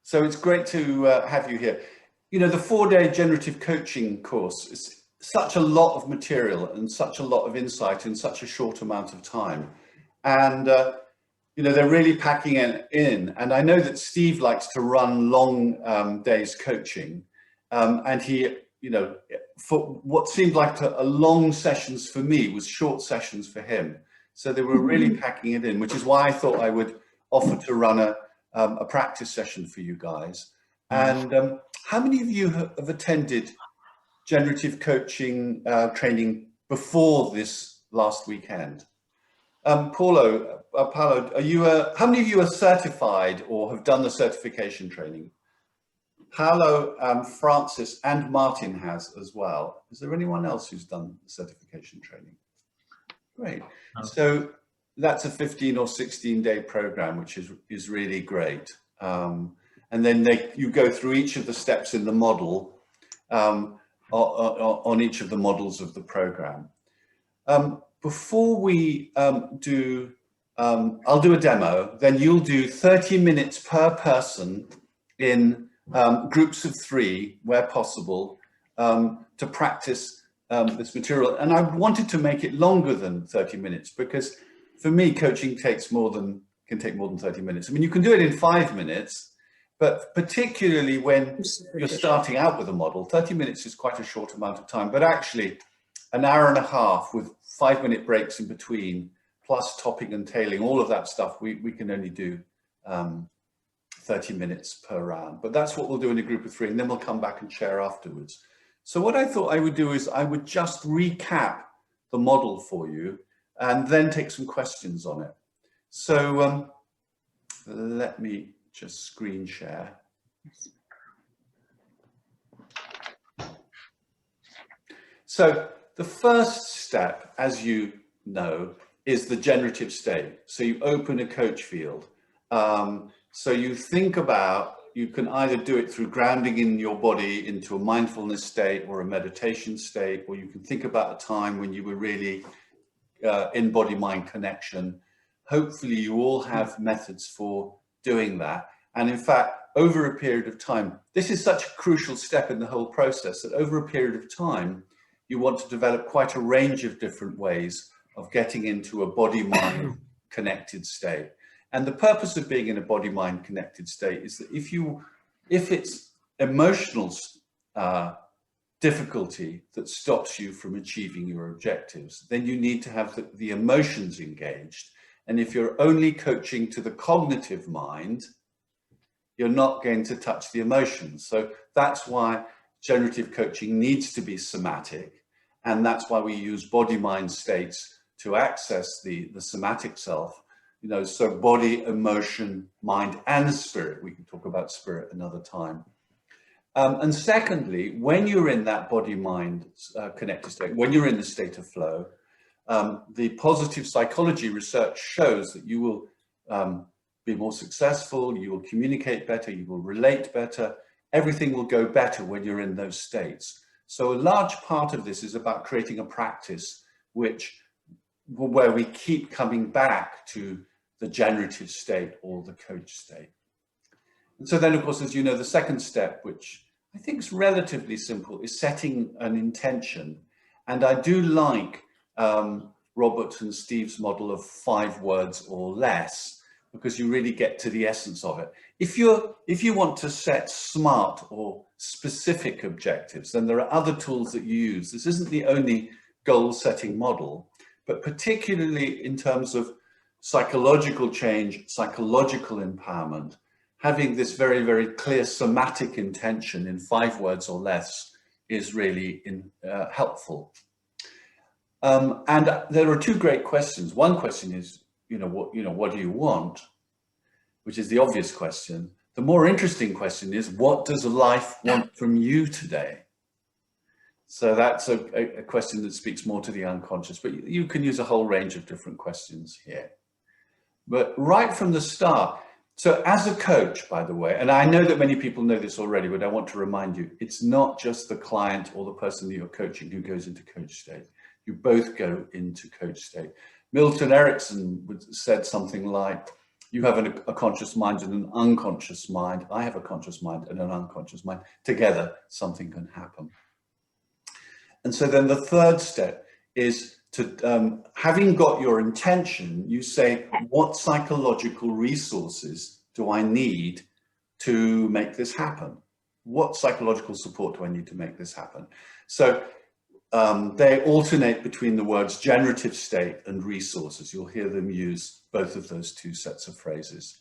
So it's great to have you here. You know, the 4-day generative coaching course is such a lot of material and such a lot of insight in such a short amount of time. And, you know, they're really packing it in. And I know that Steve likes to run long days coaching. And he, you know, for what seemed like a long sessions for me was short sessions for him. So they were really packing it in, which is why I thought I would offer to run a practice session for you guys. And how many of you have attended generative coaching training before this last weekend? Paolo, are you how many of you are certified or have done the certification training? Paolo, Francis and Martin has as well. Is there anyone else who's done the certification training? Great. So that's a 15 or 16-day program, which is really great. And then you go through each of the steps in the model on each of the models of the program. Before we I'll do a demo, then you'll do 30 minutes per person in groups of 3, where possible, to practice this material. And I wanted to make it longer than 30 minutes because for me, coaching can take more than 30 minutes. I mean, you can do it in 5 minutes, but particularly when you're starting out with a model, 30 minutes is quite a short amount of time, but actually an hour and a half with 5-minute breaks in between, plus topping and tailing, all of that stuff, we can only do 30 minutes per round. But that's what we'll do in a group of 3, and then we'll come back and share afterwards. So what I thought I would do is I would just recap the model for you and then take some questions on it. So let me just screen share. So the first step, as you know, is the generative state. So you open a coach field. So you think about, you can either do it through grounding in your body into a mindfulness state or a meditation state, or you can think about a time when you were really in body-mind connection. Hopefully you all have methods for doing that. And in fact, over a period of time, this is such a crucial step in the whole process that over a period of time, you want to develop quite a range of different ways of getting into a body-mind connected state. And the purpose of being in a body-mind connected state is that if it's emotional difficulty that stops you from achieving your objectives, then you need to have the emotions engaged. And if you're only coaching to the cognitive mind, you're not going to touch the emotions. So that's why generative coaching needs to be somatic. And that's why we use body-mind states to access the somatic self. You know, so body, emotion, mind, and spirit. We can talk about spirit another time. And secondly, when you're in that body-mind connected state, when you're in the state of flow, the positive psychology research shows that you will be more successful, you will communicate better, you will relate better, everything will go better when you're in those states. So a large part of this is about creating a practice where we keep coming back to the generative state or the coach state. And so then, of course, as you know, the second step, which I think is relatively simple, is setting an intention. And I do like Robert and Steve's model of 5 words or less, because you really get to the essence of it. If you want to set smart or specific objectives, then there are other tools that you use. This isn't the only goal setting model, but particularly in terms of psychological change, psychological empowerment, having this very, very clear somatic intention in 5 words or less is really helpful. And there are 2 great questions. One question is, what do you want? Which is the obvious question. The more interesting question is, what does life want from you today? So that's a question that speaks more to the unconscious, but you can use a whole range of different questions here. But right from the start, so as a coach, by the way, and I know that many people know this already, but I want to remind you, it's not just the client or the person that you're coaching who goes into coach state. You both go into coach state. Milton Erickson said something like, You have a conscious mind and an unconscious mind. I have a conscious mind and an unconscious mind. Together, something can happen. And so then the third step is to, having got your intention, you say, what psychological resources do I need to make this happen? What psychological support do I need to make this happen? So they alternate between the words generative state and resources. You'll hear them use both of those two sets of phrases.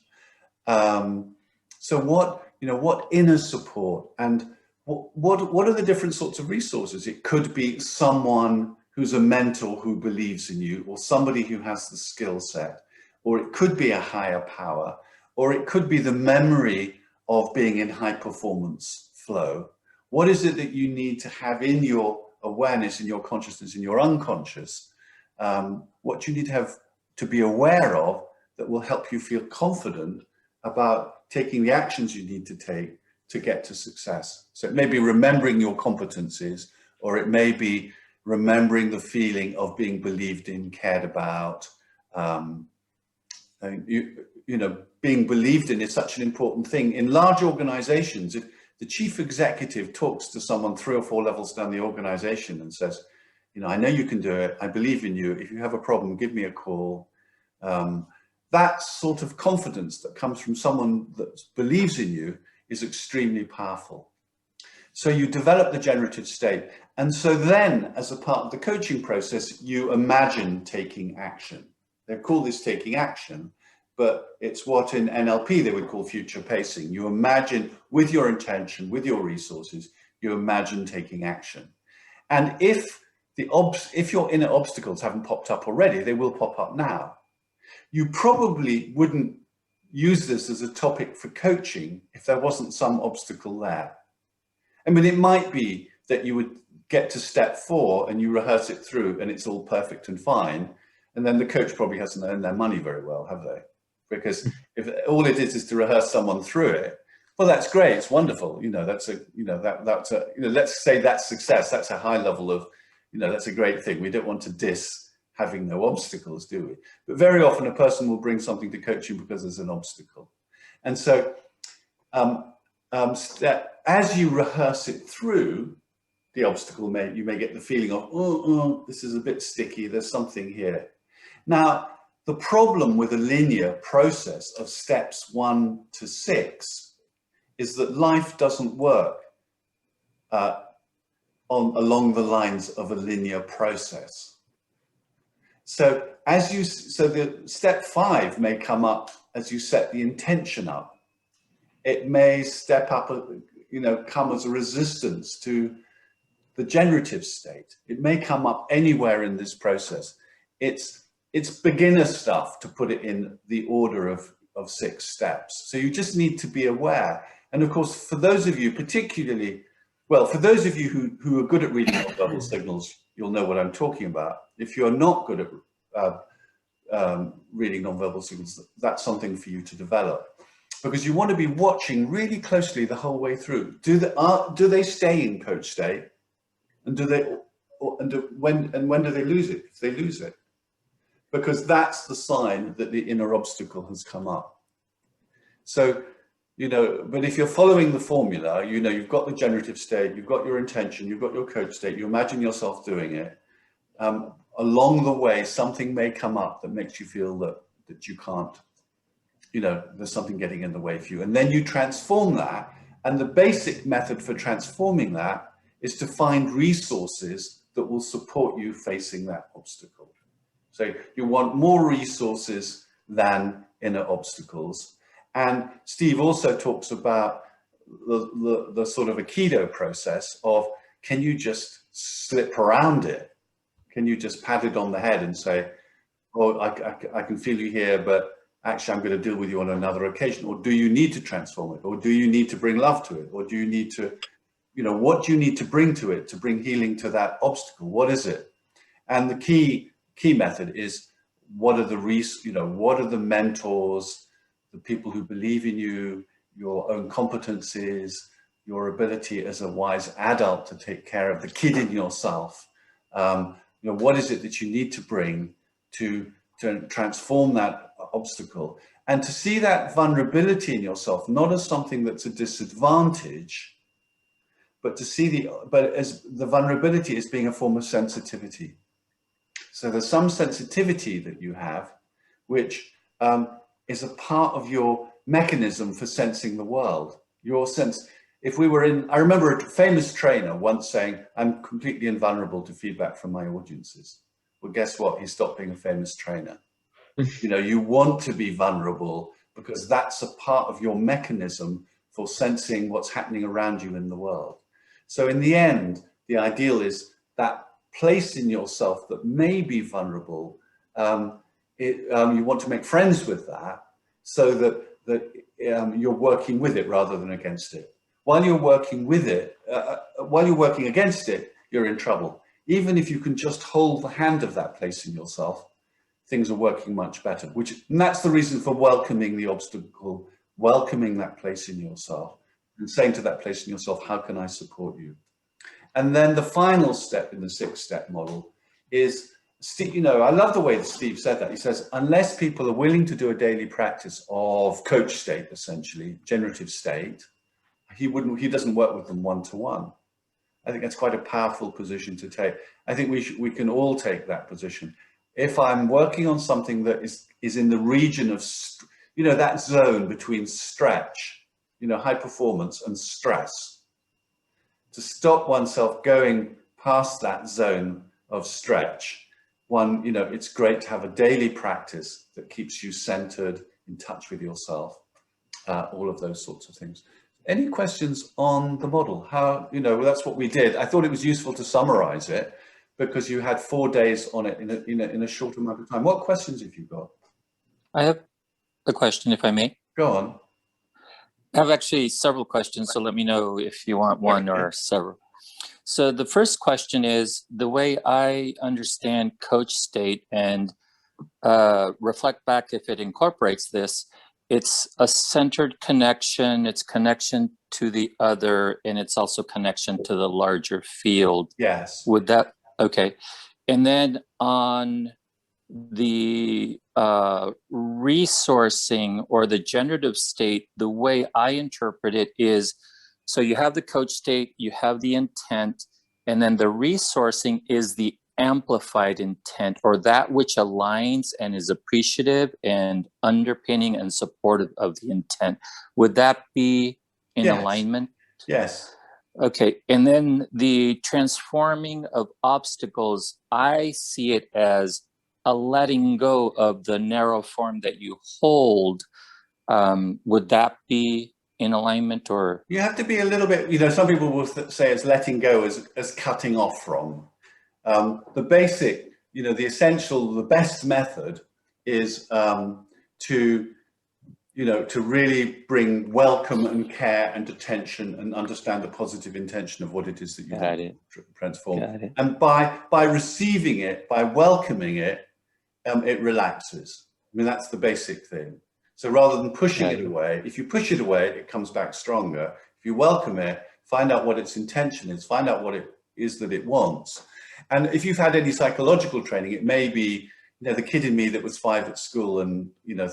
So what inner support, and what are the different sorts of resources? It could be someone who's a mentor who believes in you, or somebody who has the skill set, or it could be a higher power, or it could be the memory of being in high performance flow. What is it that you need to have in your awareness, in your consciousness, in your unconscious? What you need to have to be aware of that will help you feel confident about taking the actions you need to take to get to success. So it may be remembering your competencies, or it may be remembering the feeling of being believed in, cared about. Being believed in is such an important thing. In large organizations, if the chief executive talks to someone 3 or 4 levels down the organization and says, I know you can do it. I believe in you. If you have a problem, give me a call. That sort of confidence that comes from someone that believes in you is extremely powerful. So you develop the generative state. And so then, as a part of the coaching process, you imagine taking action. They call this taking action, but it's what in NLP they would call future pacing. You imagine with your intention, with your resources, you imagine taking action. And if your inner obstacles haven't popped up already, they will pop up now. You probably wouldn't use this as a topic for coaching if there wasn't some obstacle there. I mean, it might be that you would get to step 4 and you rehearse it through and it's all perfect and fine. And then the coach probably hasn't earned their money very well, have they? Because if all it is to rehearse someone through it, well, that's great. It's wonderful. Let's say that's success. That's a high level of, that's a great thing. We don't want to diss having no obstacles, do we? But very often a person will bring something to coaching because there's an obstacle. And so as you rehearse it through, the obstacle you may get the feeling of, this is a bit sticky, there's something here. Now, the problem with a linear process of steps 1 to 6 is that life doesn't work along the lines of a linear process. So the step 5 may come up as you set the intention up. It may step up, come as a resistance to the generative state. It may come up anywhere in this process. It's beginner stuff to put it in the order of 6 steps. So you just need to be aware. And of course, for those of you particularly, for those of you who are good at reading nonverbal signals, you'll know what I'm talking about. If you're not good at reading nonverbal signals, that's something for you to develop. Because you want to be watching really closely the whole way through. Do they stay in coach state? And when do they lose it? If they lose it, because that's the sign that the inner obstacle has come up. So, but if you're following the formula, you've got the generative state, you've got your intention, you've got your coach state, you imagine yourself doing it. Along the way, something may come up that makes you feel that you can't, there's something getting in the way for you. And then you transform that. And the basic method for transforming that is to find resources that will support you facing that obstacle. So you want more resources than inner obstacles. And Steve also talks about the sort of Aikido process of, can you just slip around it? Can you just pat it on the head and say, oh, I can feel you here, but actually I'm going to deal with you on another occasion? Or do you need to transform it? Or do you need to bring love to it? Or do you need to, what do you need to bring to it to bring healing to that obstacle? What is it? And the key method is, what are the mentors, the people who believe in you, your own competencies, your ability as a wise adult to take care of the kid in yourself. What is it that you need to bring to transform that obstacle? And to see that vulnerability in yourself, not as something that's a disadvantage, but to see as the vulnerability as being a form of sensitivity. So there's some sensitivity that you have, which is a part of your mechanism for sensing the world. Your sense, if we were in, I remember a famous trainer once saying, I'm completely invulnerable to feedback from my audiences. Well, guess what? He stopped being a famous trainer. You know, you want to be vulnerable because that's a part of your mechanism for sensing what's happening around you in the world. So in the end, the ideal is that place in yourself that may be vulnerable. You want to make friends with that so that you're working with it rather than against it. While you're working with it, while you're working against it, you're in trouble. Even if you can just hold the hand of that place in yourself, things are working much better, and that's the reason for welcoming the obstacle, welcoming that place in yourself and saying to that place in yourself, how can I support you? And then the final step in the 6-step model is, Steve, you know, I love the way that Steve said that. He says, unless people are willing to do a daily practice of coach state, essentially, generative state, he doesn't work with them one-to-one. I think that's quite a powerful position to take. I think we can all take that position. If I'm working on something that is in the region of, you know, that zone between stretch, you know, high performance and stress, to stop oneself going past that zone of stretch, you know, it's great to have a daily practice that keeps you centered, in touch with yourself, all of those sorts of things. Any questions on the model? How, you know, that's what we did. I thought it was useful to summarize it because you had 4 days on it in a short amount of time. What questions have you got? I have a question, if I may. Go on. I have actually several questions, so let me know if you want one or several. So the first question is, the way I understand coach state and reflect back if it incorporates this, it's a centered connection, it's connection to the other, and it's also connection to the larger field. Yes. Would that, okay. And then on the resourcing or the generative state, the way I interpret it is, so you have the coach state, you have the intent, and then the resourcing is the amplified intent, or that which aligns and is appreciative and underpinning and supportive of the intent. Would that be in alignment? Yes. Okay, and then the transforming of obstacles, I see it as a letting go of the narrow form that you hold. Would that be in alignment? Or you have to be a little bit, you know, some people will say it's letting go as cutting off from. The basic, you know, the essential, the best method is to really bring welcome and care and attention and understand the positive intention of what it is that you want to transform. And by receiving it, by welcoming it, it relaxes. I mean, that's the basic thing. So rather than pushing it away, if you push it away, it comes back stronger. If you welcome it, find out what its intention is, find out what it is that it wants. And if you've had any psychological training, it may be, you know, the kid in me that was 5 at school and, you know,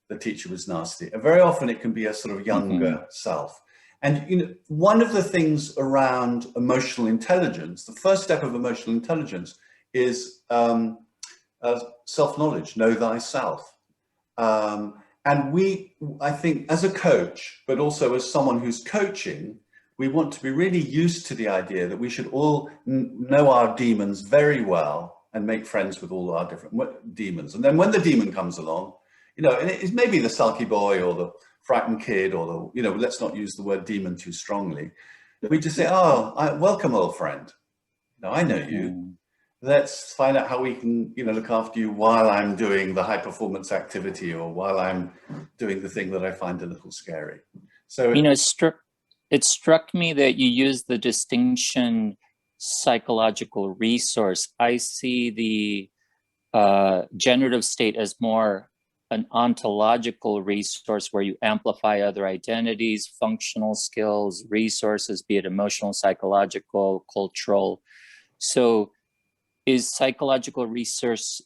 the teacher was nasty. And very often it can be a sort of younger self. And, you know, one of the things around emotional intelligence, the first step of emotional intelligence is self-knowledge, know thyself. And I think as a coach, but also as someone who's coaching, we want to be really used to the idea that we should all know our demons very well and make friends with all our different demons. And then when the demon comes along, you know, and it may be the sulky boy or the frightened kid or the, you know, let's not use the word demon too strongly. We just say, oh, welcome, old friend. No, I know you. Let's find out how we can, you know, look after you while I'm doing the high performance activity or while I'm doing the thing that I find a little scary. So, you know, it struck me that you use the distinction psychological resource. I see the generative state as more an ontological resource where you amplify other identities, functional skills, resources, be it emotional, psychological, cultural. So is psychological resource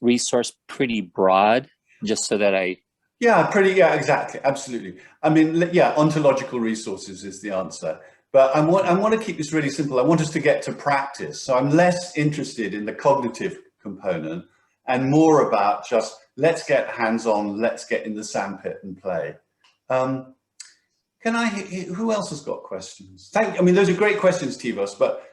pretty broad, just so that I Yeah, exactly, absolutely. I mean, yeah, ontological resources is the answer. But I want to keep this really simple. I want us to get to practice. So I'm less interested in the cognitive component and more about just let's get hands-on, let's get in the sandpit and play. Who else has got questions? I mean, those are great questions, Tivos, but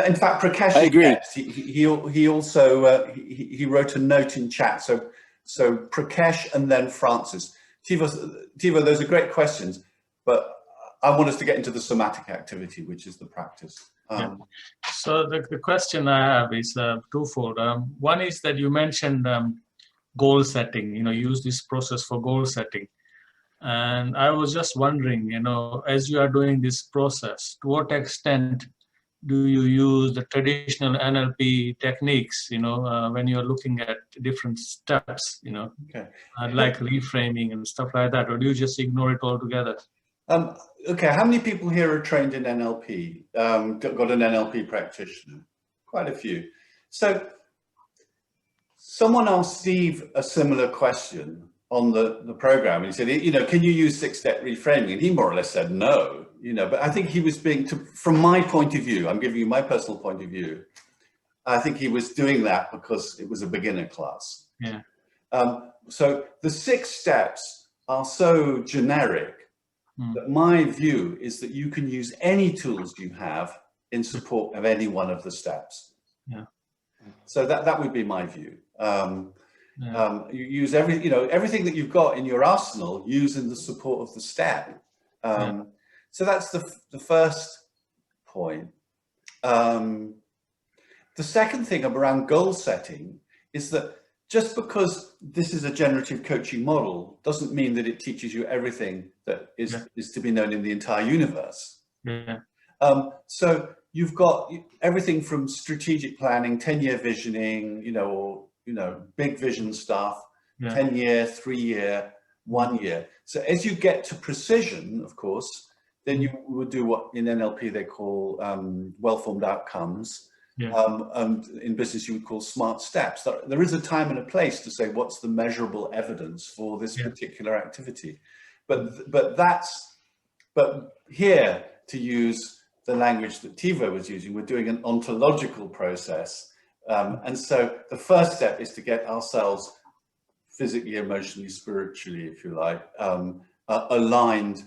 in fact, Prakash, I agree. he also he wrote a note in chat. So Prakash and then Francis. Tiva, those are great questions, but I want us to get into the somatic activity, which is the practice. Yeah. So the question I have is twofold. One is that you mentioned goal setting, use this process for goal setting. And I was just wondering, as you are doing this process, to what extent do you use the traditional NLP techniques, when you're looking at different steps, like reframing and stuff like that, or do you just ignore it altogether? Okay, how many people here are trained in NLP? Got an NLP practitioner? Quite a few. So someone asked Steve a similar question on the program, and he said, can you use 6-step reframing? And he more or less said no, but I think he was from my point of view, I'm giving you my personal point of view, I think he was doing that because it was a beginner class. Yeah. So the 6 steps are so generic that my view is that you can use any tools you have in support of any one of the steps. Yeah. So that would be my view. You use everything that you've got in your arsenal, use in the support of the step. So that's the first point. The second thing around goal setting is that just because this is a generative coaching model doesn't mean that it teaches you everything that is to be known in the entire universe. Yeah. So you've got everything from strategic planning, 10-year visioning, big vision stuff, 10-year, 3-year, 1 year. So as you get to precision, of course, then you would do what in NLP they call well-formed outcomes. And in business you would call smart steps. There is a time and a place to say what's the measurable evidence for this particular activity. But here, to use the language that Tiva was using, we're doing an ontological process. And so the first step is to get ourselves physically, emotionally, spiritually, if you like, aligned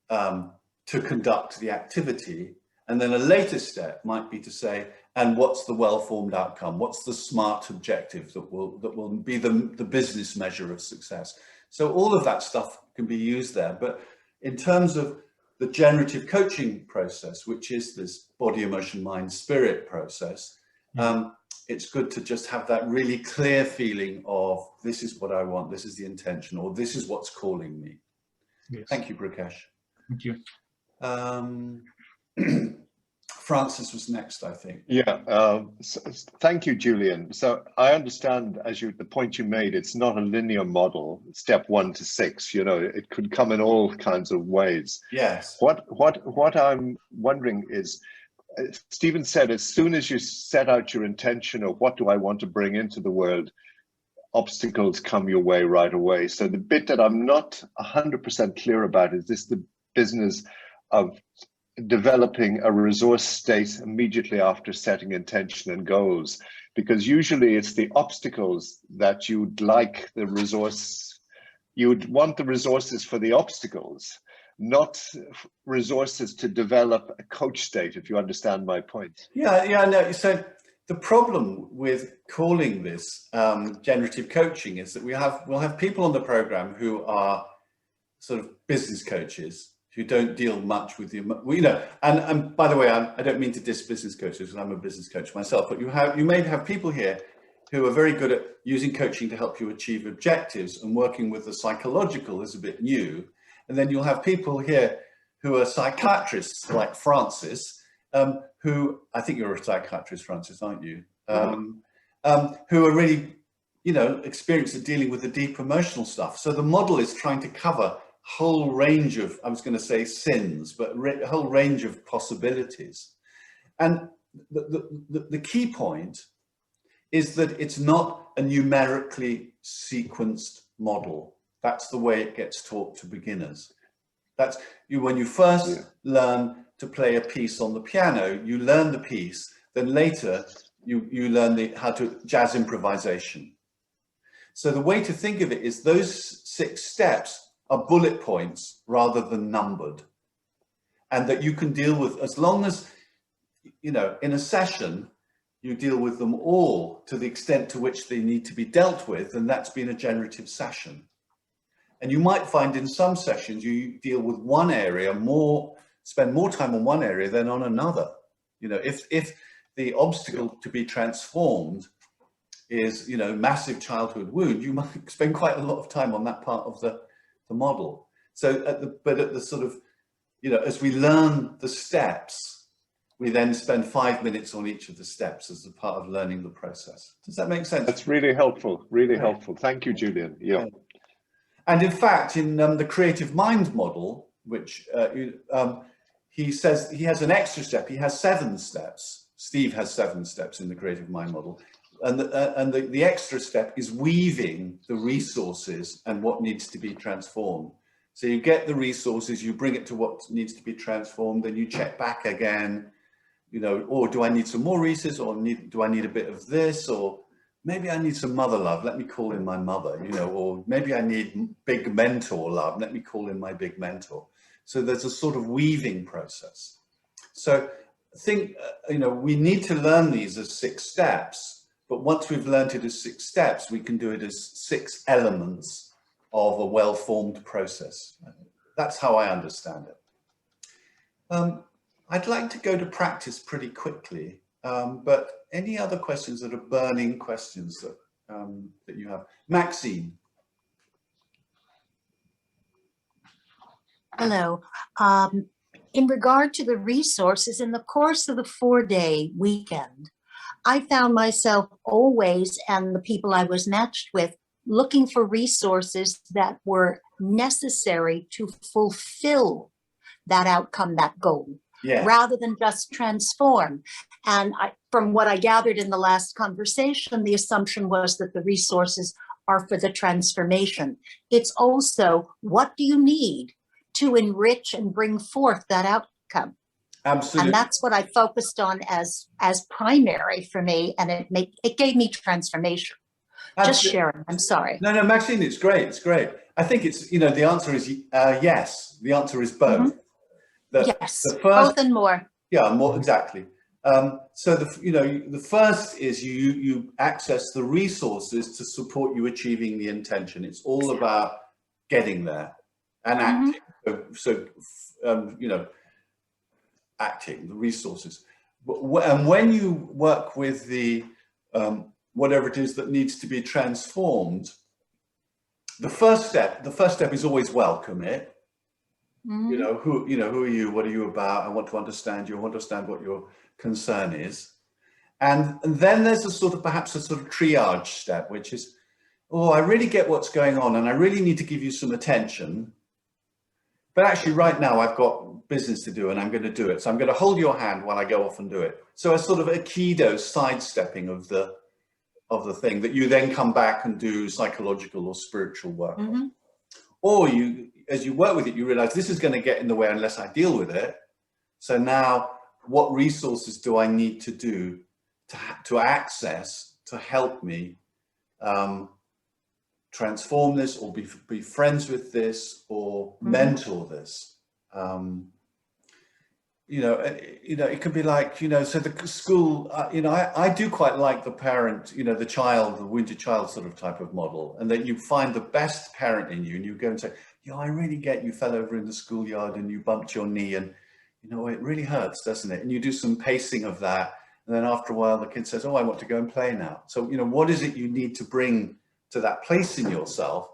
to conduct the activity. And then a later step might be to say, and what's the well-formed outcome? What's the smart objective that will be the business measure of success? So all of that stuff can be used there. But in terms of the generative coaching process, which is this body, emotion, mind, spirit process, it's good to just have that really clear feeling of this is what I want, this is the intention, or this is what's calling me. Yes. Thank you, Prakash. Thank you. Francis was next, I think. Yeah, thank you, Julian. So I understand, the point you made, it's not a linear model, step 1 to 6, it could come in all kinds of ways. Yes. What I'm wondering is, Stephen said, as soon as you set out your intention of what do I want to bring into the world, obstacles come your way right away. So the bit that I'm not 100% clear about is this the business of developing a resource state immediately after setting intention and goals, because usually it's the obstacles that you'd want the resources for the obstacles, not resources to develop a coach state, if you understand my point. No. So the problem with calling this generative coaching is that we'll have people on the program who are sort of business coaches who don't deal much with and by the way, I don't mean to diss business coaches, because I'm a business coach myself, but you may have people here who are very good at using coaching to help you achieve objectives, and working with the psychological is a bit new. And then you'll have people here who are psychiatrists like Francis, who, I think you're a psychiatrist, Francis, aren't you? Who are really, experienced at dealing with the deep emotional stuff. So the model is trying to cover whole range of, I was going to say sins, but a whole range of possibilities. And the key point is that it's not a numerically sequenced model. That's the way it gets taught to beginners. That's when you first learn to play a piece on the piano, you learn the piece, then later you learn how to jazz improvisation. So the way to think of it is those 6 steps are bullet points rather than numbered, and that you can deal with, as long as, in a session, you deal with them all to the extent to which they need to be dealt with, and that's been a generative session. And you might find in some sessions you deal with one area spend more time on one area than on another. If the obstacle to be transformed is, massive childhood wound, you might spend quite a lot of time on that part of the model. So at the sort of, as we learn the steps, we then spend 5 minutes on each of the steps as a part of learning the process. Does that make sense? That's really helpful, really helpful. Thank you, Julian. Yeah. And in fact, in the creative mind model, which he says he has an extra step, he has 7 steps. Steve has 7 steps in the creative mind model. And the extra step is weaving the resources and what needs to be transformed. So you get the resources, you bring it to what needs to be transformed, then you check back again, or do I need some more resources, or do I need a bit of this, or maybe I need some mother love, let me call in my mother, or maybe I need big mentor love, let me call in my big mentor. So there's a sort of weaving process. So I think, we need to learn these as 6 steps, but once we've learned it as 6 steps, we can do it as 6 elements of a well-formed process. That's how I understand it. I'd like to go to practice pretty quickly, but any other questions that are burning questions that you have? Maxine. Hello. In regard to the resources, in the course of the 4-day weekend, I found myself always, and the people I was matched with, looking for resources that were necessary to fulfill that outcome, that goal, rather than just transform. And from what I gathered in the last conversation, the assumption was that the resources are for the transformation. It's also, what do you need to enrich and bring forth that outcome? Absolutely. And that's what I focused on as primary for me, and it gave me transformation. Just sharing. I'm sorry. No, Maxine, it's great. It's great. I think it's, the answer is yes. The answer is both. Yes, the first, both and more. Yeah, more exactly. So the first is you access the resources to support you achieving the intention. It's all about getting there and acting. Acting, the resources. And when you work with the whatever it is that needs to be transformed, the first step is always welcome it. Who are you? What are you about? I want to understand you. I want to understand what your concern is. And then there's perhaps a sort of triage step, which is, I really get what's going on and I really need to give you some attention. But actually right now I've got business to do and I'm going to do it. So I'm going to hold your hand while I go off and do it. So a sort of aikido sidestepping of the thing that you then come back and do psychological or spiritual work. Or as you work with it, you realize this is going to get in the way unless I deal with it. So now what resources do I need to do to access to help me transform this, or be friends with this, or mentor this? It could be like, so the school, I do quite like the parent, the wounded child sort of type of model, and that you find the best parent in you and you go and say, I really get you fell over in the schoolyard and you bumped your knee and, it really hurts, doesn't it? And you do some pacing of that. And then after a while, the kid says, I want to go and play now. So, what is it you need to bring to that place in yourself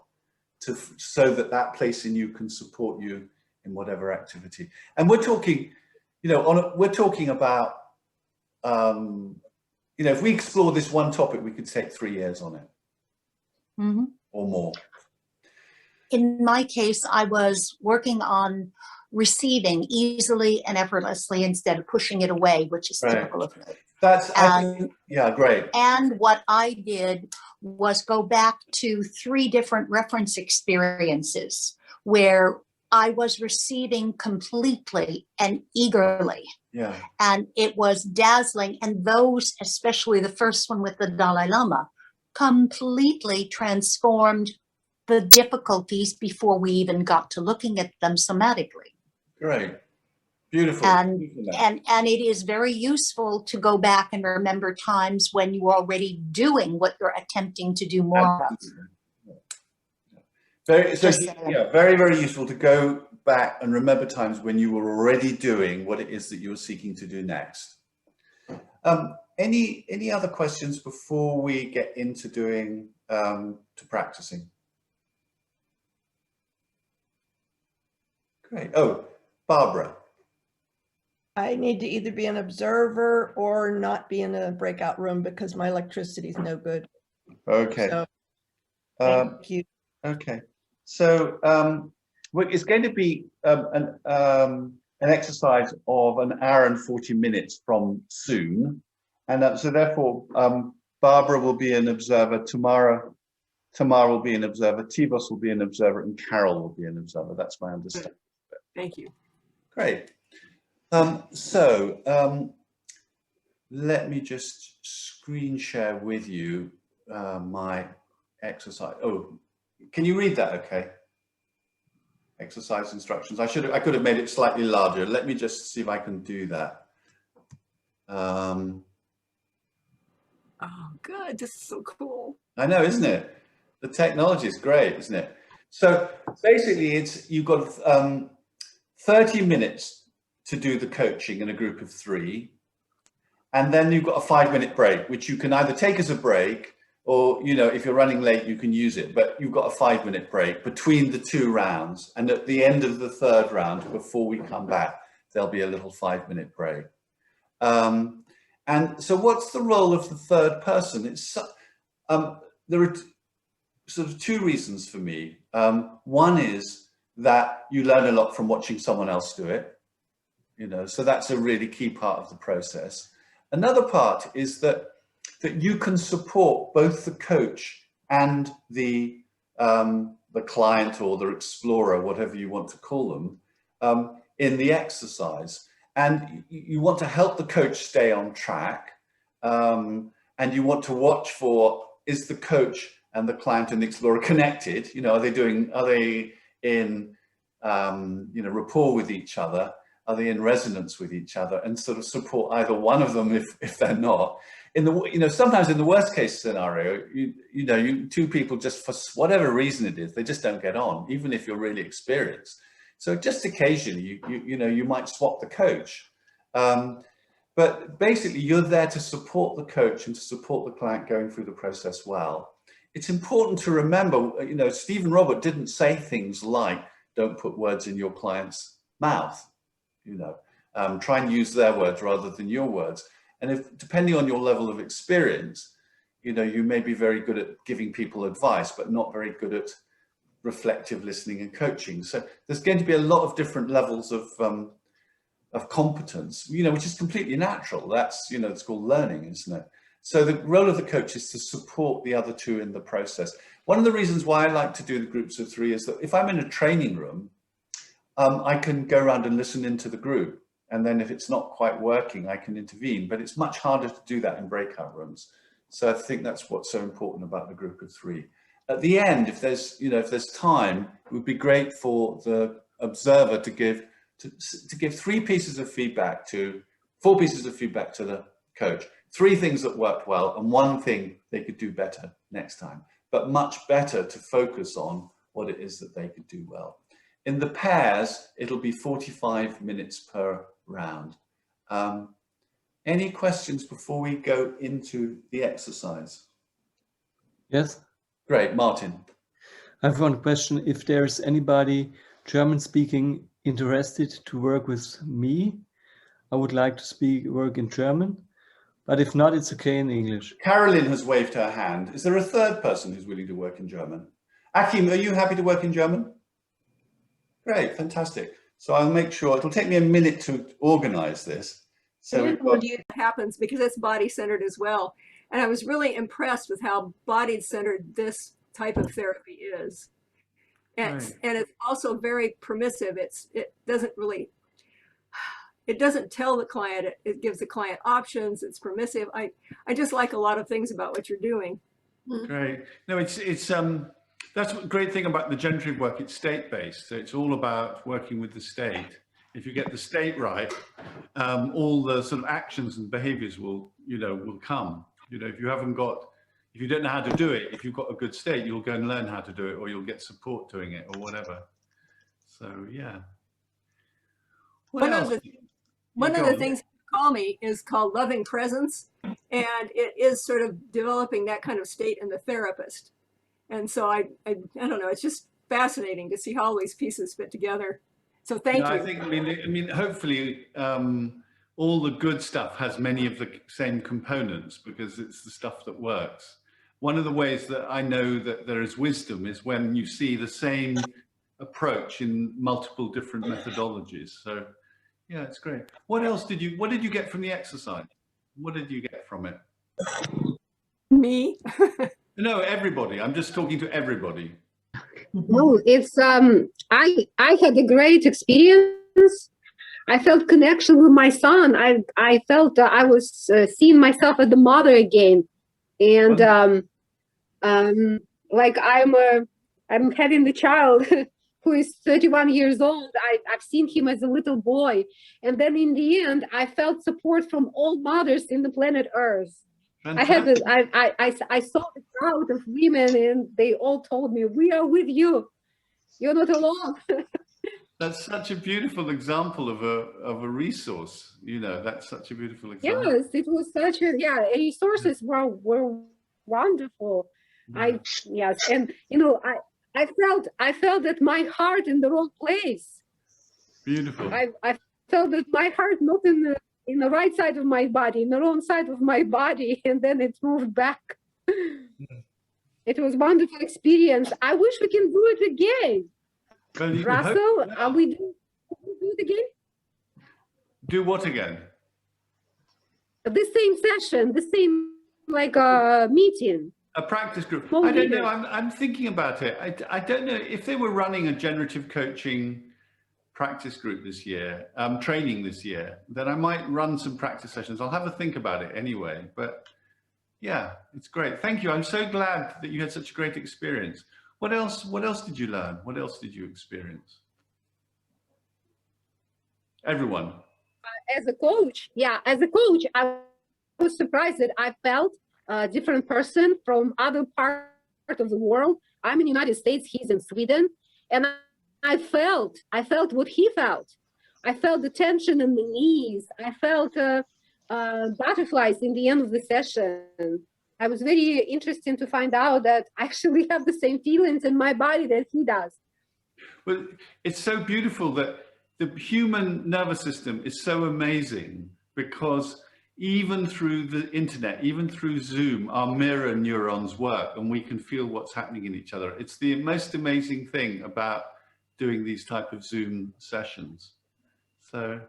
so that place in you can support you in whatever activity? And we're talking, we're talking about, if we explore this one topic, we could take 3 years on it or more. In my case, I was working on receiving easily and effortlessly instead of pushing it away, which is typical of me. Great. And what I did was go back to 3 different reference experiences where I was receiving completely and eagerly. Yeah. And it was dazzling. And those, especially the first one with the Dalai Lama, completely transformed the difficulties before we even got to looking at them somatically. Great. Beautiful. And Beautiful. and it is very useful to go back and remember times when you are already doing what you're attempting to do more of. Very, so, Just saying. yeah, very, very useful to go back and remember times when you were already doing what it is that you were seeking to do next. Any other questions before we get into doing to practicing? Great. Oh, Barbara. I need to either be an observer or not be in a breakout room because my electricity is no good. Okay. So, thank you. Okay. So it's going to be an exercise of an hour and 40 minutes from soon. And so therefore, Barbara will be an observer, Tamara will be an observer, Tivos will be an observer, and Carol will be an observer. That's my understanding. Thank you. Great. Let me just screen share with you my exercise. Oh, can you read that okay? Exercise instructions. I could have made it slightly larger. Let me just see if I can do that. Oh, good. This is so cool. I know, isn't it? The technology is great, isn't it? So basically you've got 30 minutes to do the coaching in a group of 3. And then you've got a 5-minute break, which you can either take as a break or, you know, if you're running late, you can use it. But you've got a 5-minute break between the 2 rounds. And at the end of the 3rd round, before we come back, there'll be a little 5-minute break. And so what's the role of the 3rd person? It's there are sort of 2 reasons for me. One is that you learn a lot from watching someone else do it, you know, so that's a really key part of the process. Another part is that you can support both the coach and the client or the explorer, whatever you want to call them, in the exercise. And you want to help the coach stay on track, and you want to watch for, is the coach and the client and the explorer connected? You know, are they in you know, rapport with each other? Are they in resonance with each other? And sort of support either one of them if they're not. In the, you know, sometimes in the worst case scenario, you know, 2 people just for whatever reason it is, they just don't get on, even if you're really experienced. So just occasionally, you know, you might swap the coach. But basically, you're there to support the coach and to support the client going through the process well. It's important to remember, you know, Steve and Robert didn't say things like, don't put words in your client's mouth, you know, try and use their words rather than your words. And if, depending on your level of experience, you know, you may be very good at giving people advice, but not very good at reflective listening and coaching. So there's going to be a lot of different levels of competence, you know, which is completely natural. That's, you know, it's called learning, isn't it? So the role of the coach is to support the other 2 in the process. One of the reasons why I like to do the groups of 3 is that if I'm in a training room, I can go around and listen into the group. And then if it's not quite working, I can intervene, but it's much harder to do that in breakout rooms. So I think that's what's so important about the group of 3. At the end, if there's, you know, if there's time, it would be great for the observer to give 4 pieces of feedback to the coach. 3 things that worked well and 1 thing they could do better next time, but much better to focus on what it is that they could do well. In the pairs, it'll be 45 minutes per round. Any questions before we go into the exercise? Yes. Great, Martin. I have one question. If there's anybody German speaking interested to work with me, I would like to work in German, but if not, it's okay in English. Carolyn has waved her hand. Is there a 3rd person who's willing to work in German? Akim, are you happy to work in German? Great, fantastic. So I'll make sure, it'll take me a minute to organize this. So I didn't want you to happen because it's body-centered as well. And I was really impressed with how body-centered this type of therapy is. And, Right. and it's also very permissive. It doesn't tell the client, it gives the client options, it's permissive. I just like a lot of things about what you're doing. Great. No, that's a great thing about the generative work. It's state-based, so it's all about working with the state. If you get the state right, all the sort of actions and behaviors will come. If you don't know how to do it, if you've got a good state, you'll go and learn how to do it, or you'll get support doing it, or whatever. So yeah. One of the things you call me is called loving presence, and it is sort of developing that kind of state in the therapist. And so I don't know, it's just fascinating to see how all these pieces fit together. So thank you. I think, I mean, hopefully all the good stuff has many of the same components, because it's the stuff that works. One of the ways that I know that there is wisdom is when you see the same approach in multiple different methodologies. So yeah, it's great. What did you get from the exercise? What did you get from it? Me? No, everybody. I'm just talking to everybody. No, it's I had a great experience. I felt connection with my son. I felt I was seeing myself as the mother again, and like I'm having the child who is 31 years old. I've seen him as a little boy, and then in the end, I felt support from all mothers in the planet Earth. Fantastic. I saw the crowd of women, and they all told me, "We are with you. You're not alone." That's such a beautiful example of a resource. That's such a beautiful example. Yes, it was such a resources were wonderful. Yeah. And I felt that my heart in the wrong place. Beautiful. I felt that my heart not in the right side of my body, in the wrong side of my body, and then it moved back. It was a wonderful experience. I wish we can do it again. Well, Russell, are we do it again? Do what again? The same session, the same meeting. A practice group. Well, I don't know. I'm thinking about it. I don't know if they were running a generative coaching practice group this year, training this year, then I might run some practice sessions. I'll have a think about it anyway. But yeah, it's great. Thank you. I'm so glad that you had such a great experience. What else did you learn? What else did you experience? Everyone. As a coach, I was surprised that I felt a different person from other part of the world. I'm in the United States, he's in Sweden. And I felt what he felt. I felt the tension in the knees. I felt butterflies in the end of the session. I was very interested to find out that I actually have the same feelings in my body that he does. Well, it's so beautiful that the human nervous system is so amazing, because even through the internet, even through Zoom, our mirror neurons work and we can feel what's happening in each other. It's the most amazing thing about doing these type of Zoom sessions. So,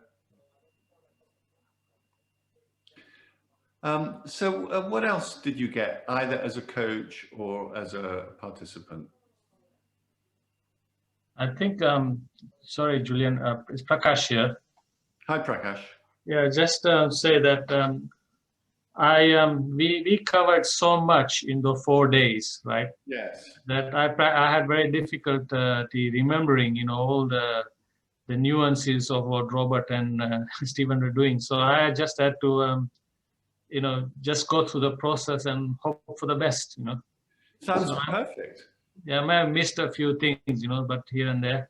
what else did you get, either as a coach or as a participant? I think, sorry, Julian, it's Prakash here. Hi, Prakash. Yeah, just say that we covered so much in the 4 days, right? Yes. That I had very difficulty remembering, all the nuances of what Robert and Stephen were doing. So I just had to, just go through the process and hope for the best, Sounds perfect. Yeah, I may have missed a few things, but here and there.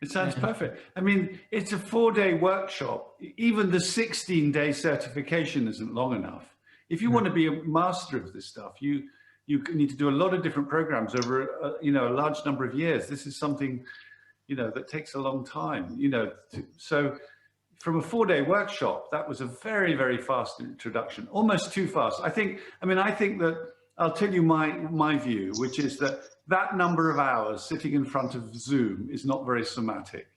It sounds perfect. I mean, it's a 4-day workshop. Even the 16-day certification isn't long enough. If you want to be a master of this stuff, you need to do a lot of different programs over, a large number of years. This is something, that takes a long time, so from a 4-day workshop, that was a very, very fast introduction, almost too fast. I think that I'll tell you my view, which is that number of hours sitting in front of Zoom is not very somatic.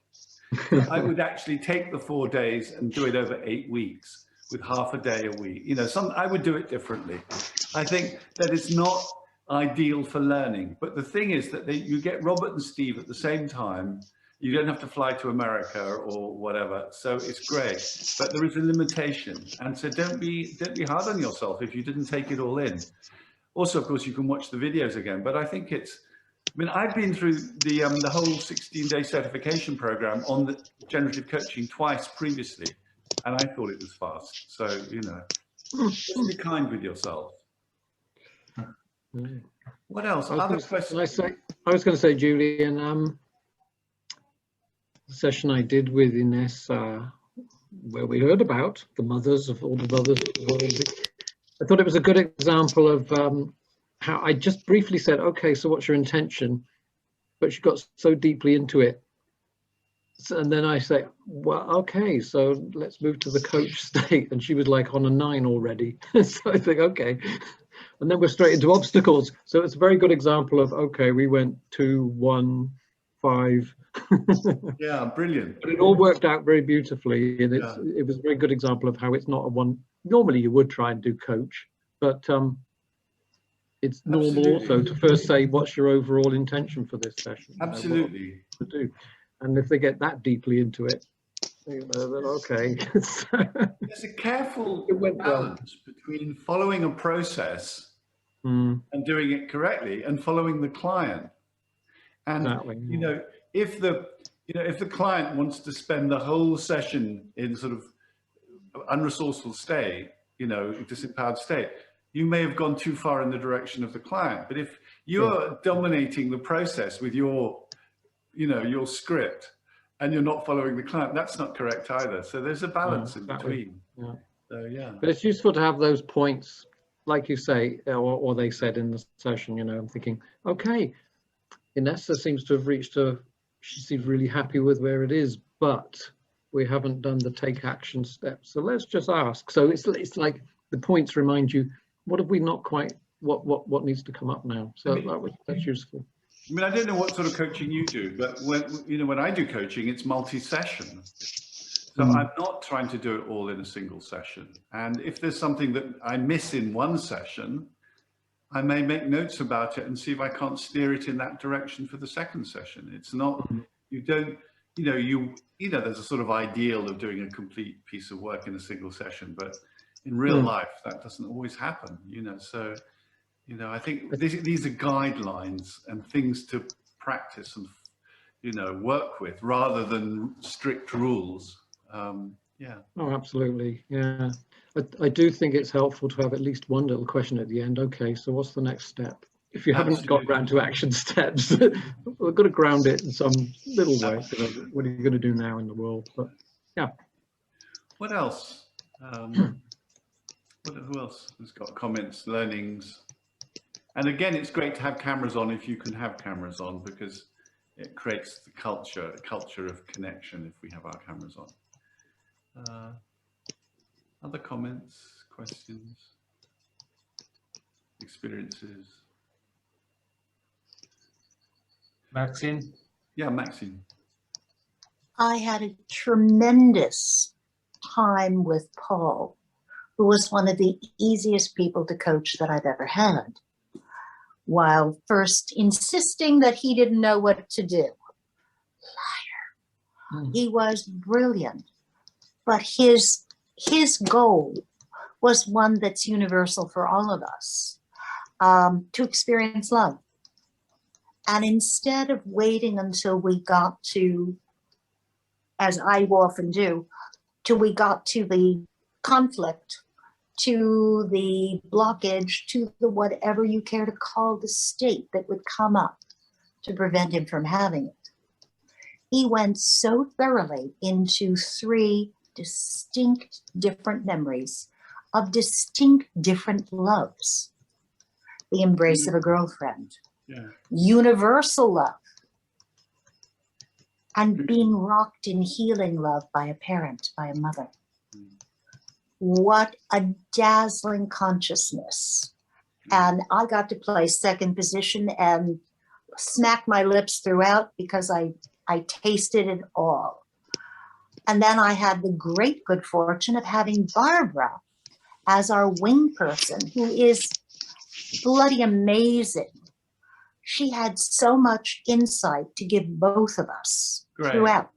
I would actually take the 4 days and do it over 8 weeks, with half a day a week. You know, I would do it differently. I think that it's not ideal for learning, but the thing is that you get Robert and Steve at the same time. You don't have to fly to America or whatever, so it's great. But there is a limitation, and so don't be hard on yourself if you didn't take it all in. Also, of course, you can watch the videos again. But I think I've been through the whole 16-day certification program on the generative coaching twice previously, and I thought it was fast. So just be kind with yourself. What else? Other questions? I was going to say, Julian. Session I did with Ines, where we heard about the mothers of all the mothers. I thought it was a good example of how I just briefly said, okay, so what's your intention? But she got so deeply into it. And then I say, well, okay, so let's move to the coach state. And she was like on a 9 already. So I think, okay. And then we're straight into obstacles. So it's a very good example of, okay, we went 2, 1, 5. Yeah, brilliant. But it all worked out very beautifully, and it was a very good example of how it's not a one. Normally, you would try and do coach, but it's normal also to first say, "What's your overall intention for this session?" Absolutely. To do, and if they get that deeply into it, then okay. There's a careful balance between following a process and doing it correctly, and following the client. And if the client wants to spend the whole session in sort of unresourceful state, disempowered state, you may have gone too far in the direction of the client. But if you're dominating the process with your script, and you're not following the client, that's not correct either. So there's a balance in between. Yeah. So but it's useful to have those points, like you say, or they said in the session. I'm thinking, okay, Inessa seems to have reached she seems really happy with where it is, but we haven't done the take action steps. So let's just ask. So it's like the points remind you, what have we not quite, what needs to come up now? So that's useful. I don't know what sort of coaching you do, but when I do coaching, it's multi-session. So I'm not trying to do it all in a single session. And if there's something that I miss in one session, I may make notes about it and see if I can't steer it in that direction for the second session. It's not, there's a sort of ideal of doing a complete piece of work in a single session, but in real life, that doesn't always happen, So, I think these are guidelines and things to practice and, work with rather than strict rules. Oh, absolutely. Yeah. I do think it's helpful to have at least one little question at the end. Okay, so what's the next step? If you haven't got round to action steps, we've got to ground it in some little way. What are you going to do now in the world? But yeah. What else? Who else has got comments, learnings? And again, it's great to have cameras on if you can have cameras on, because it creates the culture of connection if we have our cameras on. Other comments, questions, experiences? Maxine? Yeah, Maxine. I had a tremendous time with Paul, who was one of the easiest people to coach that I've ever had, while first insisting that he didn't know what to do. Liar. He was brilliant, but his goal was one that's universal for all of us, to experience love. And instead of waiting until we got to, as I often do, till we got to the conflict, to the blockage, to the whatever you care to call the state that would come up to prevent him from having it, he went so thoroughly into 3 distinct different memories of distinct different loves. The embrace of a girlfriend, universal love, and being rocked in healing love by a parent, by a mother. What a dazzling consciousness. And I got to play second position and smack my lips throughout because I tasted it all. And then I had the great good fortune of having Barbara as our wing person, who is bloody amazing. She had so much insight to give both of us throughout.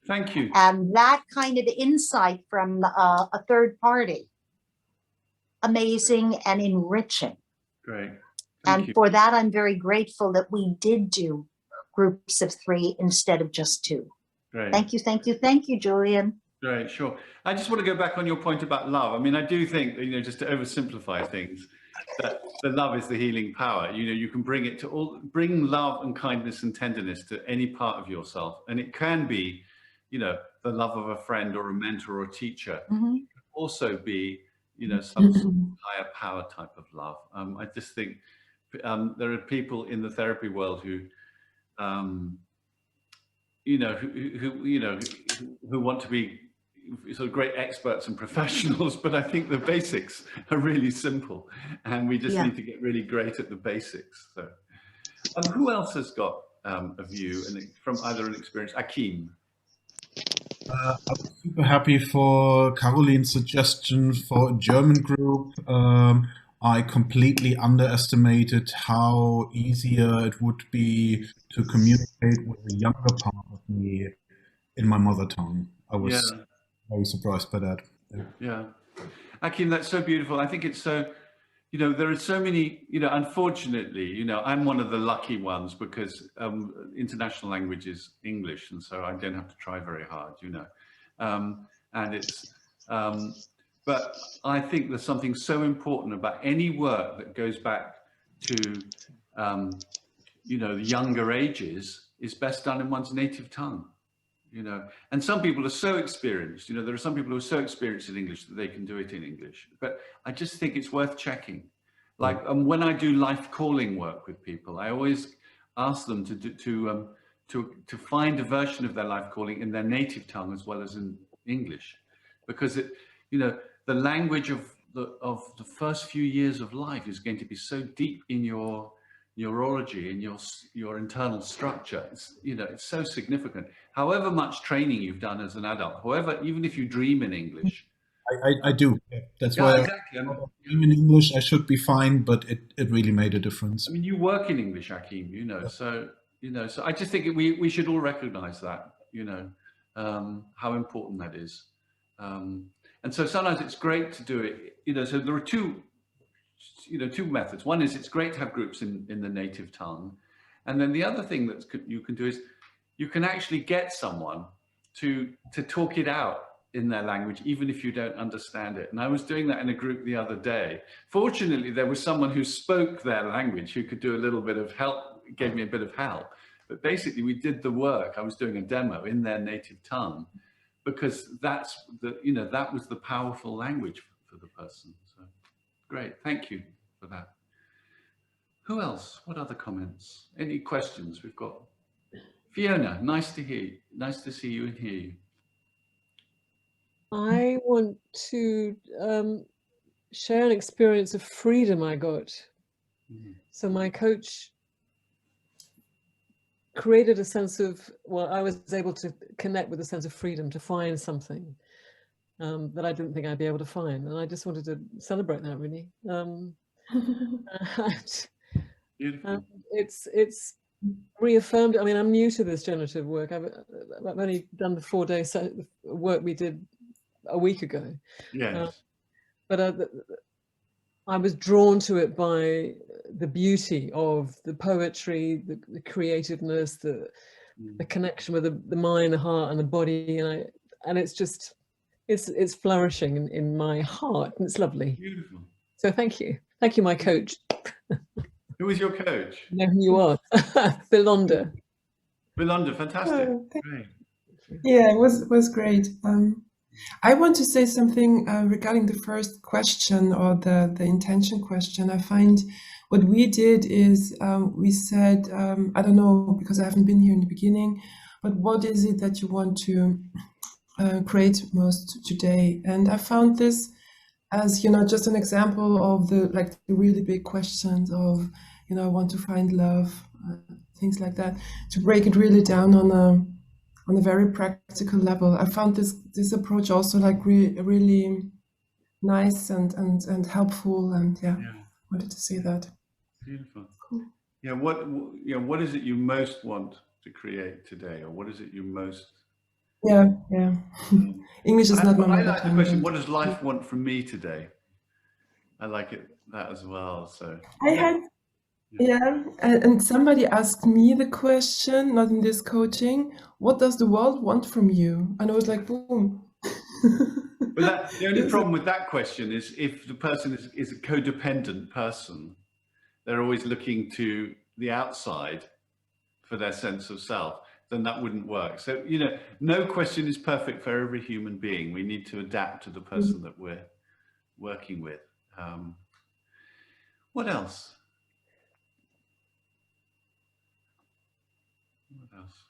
Thank you. And that kind of insight from a third party, amazing and enriching. Great. And for that, I'm very grateful that we did do groups of 3 instead of just 2. Great. Thank you, thank you, thank you, Julian. Great, sure. I just want to go back on your point about love. I mean, I do think, you know, just to oversimplify things, that the love is the healing power. You know, you can bring it to bring love and kindness and tenderness to any part of yourself. And it can be, you know, the love of a friend or a mentor or a teacher. Mm-hmm. It can also be, you know, some sort of higher power type of love. I just think there are people in the therapy world who, you know, who want to be sort of great experts and professionals, but I think the basics are really simple, and we just need to get really great at the basics. So, who else has got a view from either an experience? Akim. I was super happy for Caroline's suggestion for a German group. I completely underestimated how easier it would be to communicate with the younger part of me in my mother tongue. I was very surprised by that. Yeah. Akim, that's so beautiful. I think it's so, you know, there are so many, you know, unfortunately, you know, I'm one of the lucky ones because international language is English, and so I don't have to try very hard, you know. And it's, but I think there's something so important about any work that goes back to, you know, the younger ages is best done in one's native tongue. You know, and some people are so experienced, you know, there are some people who are so experienced in English that they can do it in English, but I just think it's worth checking. Like when I do life calling work with people, I always ask them to find a version of their life calling in their native tongue as well as in English, because it, you know, the language of the first few years of life is going to be so deep in your neurology and your internal structure. It's, you know, it's so significant. However much training you've done as an adult, however, even if you dream in English. I do. Yeah, that's why exactly. I dream in English. I should be fine, but it really made a difference. I mean, you work in English, Akim, you know, so, you know, so I just think we should all recognize that, you know, how important that is. And so sometimes it's great to do it, you know, so there are two methods. One is it's great to have groups in the native tongue. And then the other thing that you can do is you can actually get someone to talk it out in their language, even if you don't understand it. And I was doing that in a group the other day. Fortunately, there was someone who spoke their language who could do a little bit of help, gave me a bit of help. But basically we did the work. I was doing a demo in their native tongue because that's you know, that was the powerful language for the person. So great, thank you for that. Who else? What other comments? Any questions? We've got Fiona. Nice to hear you. Nice to see you and hear you. I want to share an experience of freedom I got. So my coach created a sense of, well, I was able to connect with a sense of freedom to find something that I didn't think I'd be able to find. And I just wanted to celebrate that, really. It's reaffirmed. I mean, I'm new to this generative work. I've only done the 4-day work we did a week ago. Yes. But I was drawn to it by the beauty of the poetry, the creativeness, the connection with the mind, the heart, and the body, and it's just it's flourishing in my heart, and it's lovely. Beautiful. So thank you, my coach. Who is your coach? You know who you are, Belonda. Belonda, fantastic. Great. Yeah, it was great. I want to say something regarding the first question, or the intention question. I find what we did is we said, I don't know, because I haven't been here in the beginning, but what is it that you want to create most today? And I found this as, you know, just an example of the really big questions of, you know, I want to find love, things like that, to break it really down on on a very practical level. I found this approach also like really nice and helpful, and yeah, wanted to say that. Beautiful. Cool. Yeah. What is it you most want to create today, or what is it you most? Yeah. English is not my I mother like the tongue. question. What does life want from me today? I like that as well. So I had. Yeah, and somebody asked me the question, not in this coaching, what does the world want from you? And I was like, boom. But the only problem with that question is if the person is a codependent person, they're always looking to the outside for their sense of self, then that wouldn't work. So, no question is perfect for every human being. We need to adapt to the person that we're working with. What else? What else?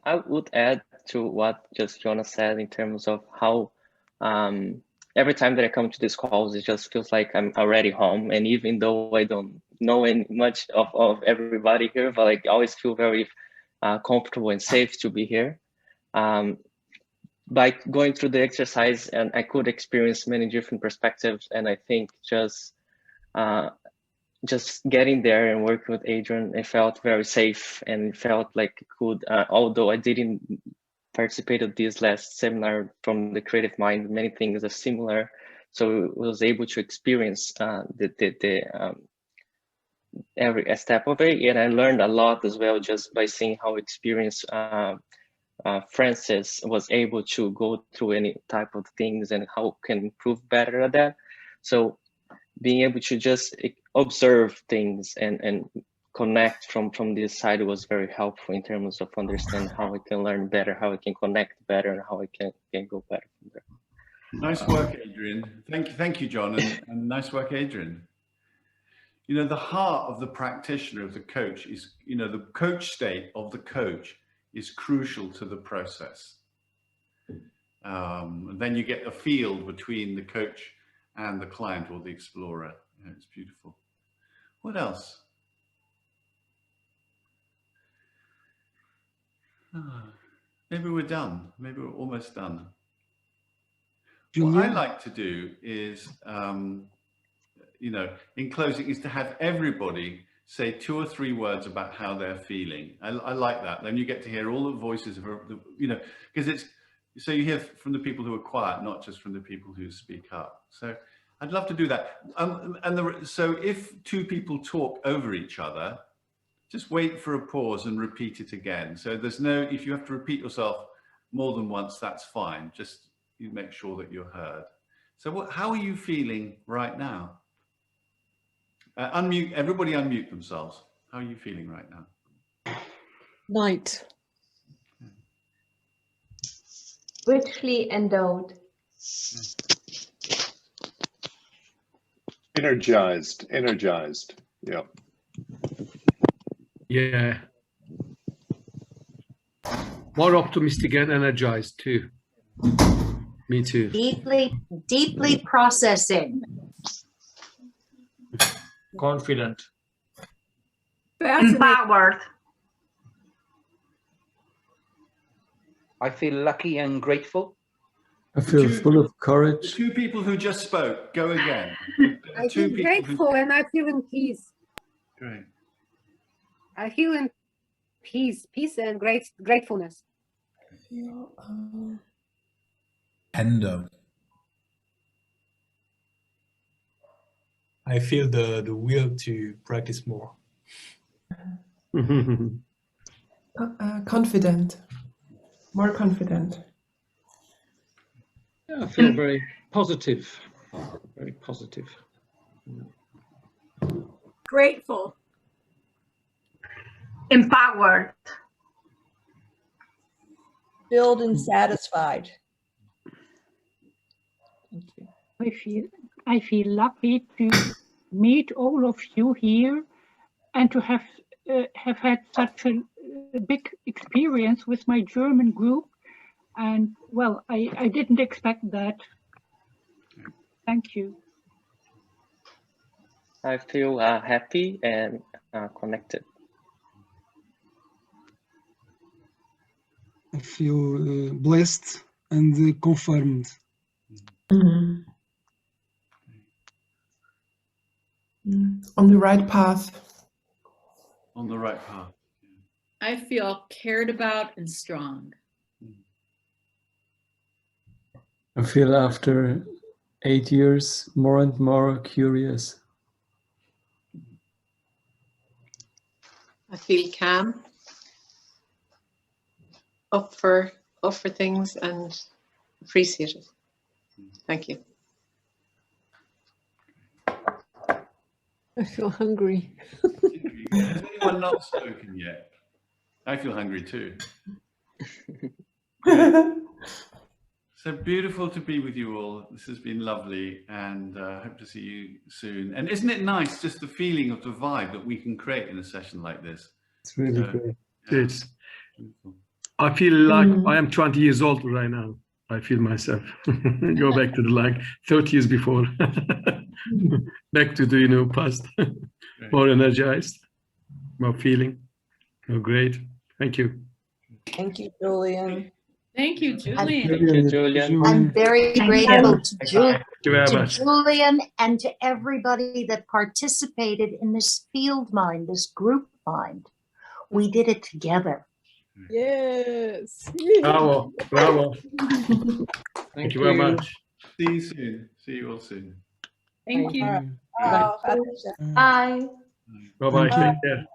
I would add to what just Jonas said in terms of how every time that I come to these calls, it just feels like I'm already home. And even though I don't know much of everybody here, but like I always feel very comfortable and safe to be here. By going through the exercise, and I could experience many different perspectives. And I think just getting there and working with Adrian, it felt very safe, and it felt like it could, although I didn't participate in this last seminar from the Creative Mind, many things are similar. So I was able to experience every step of it. And I learned a lot as well, just by seeing how experienced Francis was able to go through any type of things and how can improve better at that. So being able to just observe things and connect from this side was very helpful in terms of understanding how I can learn better, how I can connect better, and how I can go better from there. Nice work, Adrian. Thank you, John, and nice work, Adrian. The heart of the practitioner, of the coach, is, the coach state of the coach is crucial to the process. And then you get a field between the coach and the client or the explorer. It's beautiful. What else? Maybe we're done. Maybe we're almost done. Julian? What I like to do is, in closing, is to have everybody say 2 or 3 words about how they're feeling. I like that. Then you get to hear all the voices of, because it's, so you hear from the people who are quiet, not just from the people who speak up. So I'd love to do that. So if 2 people talk over each other, just wait for a pause and repeat it again. So there's no, if you have to repeat yourself more than once, that's fine. Just you make sure that you're heard. So how are you feeling right now? Everybody unmute themselves. How are you feeling right now? Light. Richly endowed. Energized. Yeah. Yeah. More optimistic and energized too. Me too. Deeply processing. Confident. Empowered. I feel lucky and grateful. I feel full of courage. The 2 people who just spoke, go again. I feel grateful and I feel in peace. Great. I feel in peace and gratefulness. Tender. I feel the will to practice more. Confident. More confident. Yeah, I feel very positive. Very positive. Grateful. Empowered. Filled and satisfied. Thank you. I feel lucky to meet all of you here and to have had such a big experience with my German group. And well, I didn't expect that. Thank you. I feel happy and connected. I feel blessed and confirmed. Mm. On the right path. On the right path. I feel cared about and strong. I feel after 8 years more and more curious. I feel calm, up for things and appreciate it. Thank you. I feel hungry. Has anyone not spoken yet? I feel hungry too. So beautiful to be with you all. This has been lovely, and hope to see you soon. And isn't it nice, just the feeling of the vibe that we can create in a session like this? It's really great. It's, I feel like I am 20 years old right now. I feel myself go back to the like 30 years before, back to the past, more energized, more feeling. Oh, great. Thank you. Thank you, Julian. Thank you, Julian. Thank you, Julian. I'm very grateful to much. Julian and to everybody that participated in this field mind, this group mind. We did it together. Yes. Bravo. Bravo. Thank you very much. See you soon. See you all soon. Thank you. Bye. Bye. Bye-bye. Take care.